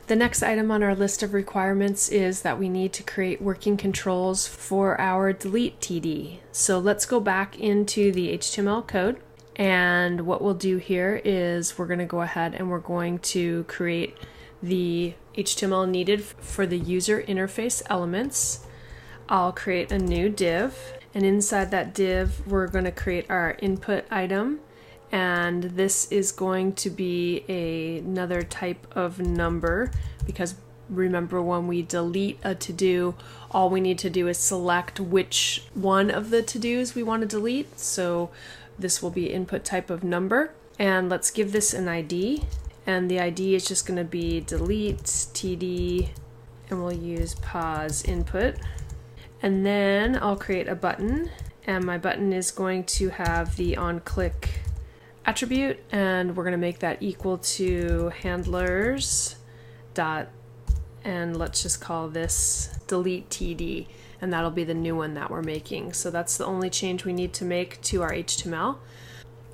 The next item on our list of requirements is that we need to create working controls for our delete TD. So let's go back into the HTML code, and what we'll do here is we're going to go ahead and we're going to create the HTML needed for the user interface elements. I'll create a new div, and inside that div we're going to create our input item, and this is going to be another type of number, because remember, when we delete a to-do, all we need to do is select which one of the to-dos we want to delete. So this will be input type of number, and let's give this an ID, and the ID is just going to be delete td, and we'll use pause input. And then I'll create a button, and my button is going to have the onClick attribute, and we're going to make that equal to handlers dot, and let's just call this delete td, and that'll be the new one that we're making. So that's the only change we need to make to our HTML.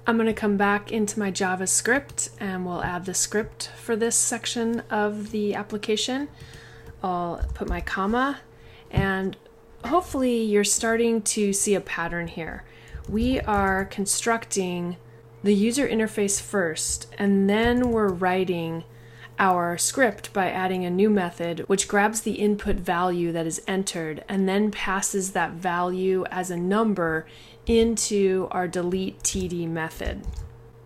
I'm going to come back into my JavaScript and we'll add the script for this section of the application. I'll put my comma, and hopefully you're starting to see a pattern here. We are constructing the user interface first, and then we're writing our script by adding a new method which grabs the input value that is entered and then passes that value as a number into our delete td method,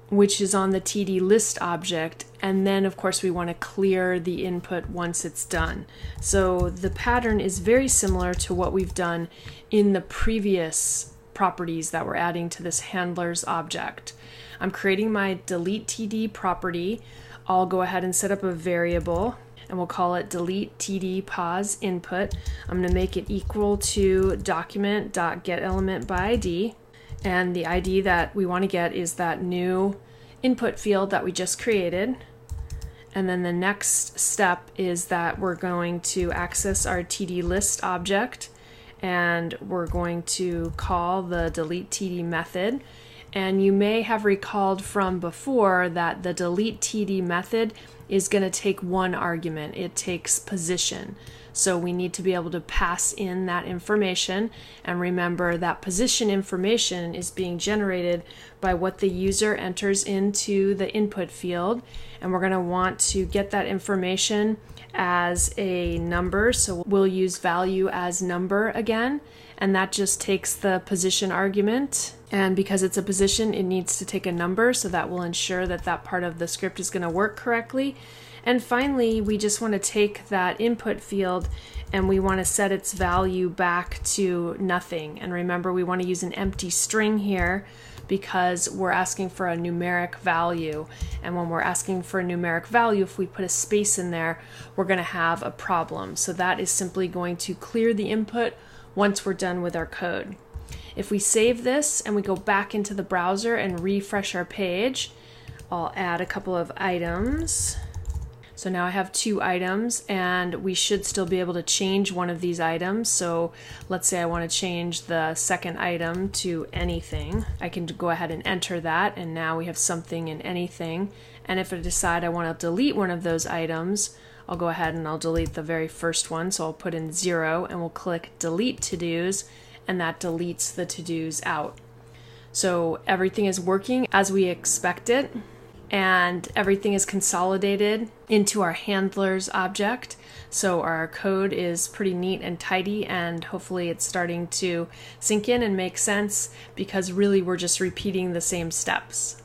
which is on the td list object, and then of course we want to clear the input once it's done. So the pattern is very similar to what we've done in the previous properties that we're adding to this handlers object. I'm creating my delete td property. I'll go ahead and set up a variable, and we'll call it delete td pause input. I'm going to make it equal to document.getElementById, and the ID that we want to get is that new input field that we just created. And then the next step is that we're going to access our td list object, and we're going to call the delete td method. And you may have recalled from before that the delete td method is going to take one argument. It takes position. So we need to be able to pass in that information, and remember that position information is being generated by what the user enters into the input field, and we're going to want to get that information as a number, so we'll use value as number again, and that just takes the position argument, and because it's a position it needs to take a number, so that will ensure that that part of the script is going to work correctly. And finally, we just want to take that input field and we want to set its value back to nothing. And remember, we want to use an empty string here because we're asking for a numeric value. And when we're asking for a numeric value, if we put a space in there, we're going to have a problem. So that is simply going to clear the input once we're done with our code. If we save this and we go back into the browser and refresh our page, I'll add a couple of items. So now I have 2 items, and we should still be able to change one of these items. So let's say I want to change the second item to anything. I can go ahead and enter that, and now we have something in anything. And if I decide I want to delete one of those items, I'll go ahead and I'll delete the very first one. So I'll put in 0 and we'll click delete to-dos, and that deletes the to-dos out. So everything is working as we expect it, and everything is consolidated into our handlers object. So our code is pretty neat and tidy, and hopefully it's starting to sink in and make sense, because really we're just repeating the same steps.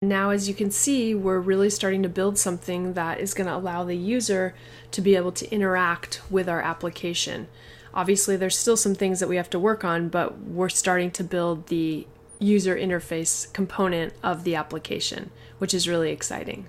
Now, as you can see, we're really starting to build something that is going to allow the user to be able to interact with our application. Obviously there's still some things that we have to work on, but we're starting to build the user interface component of the application, which is really exciting.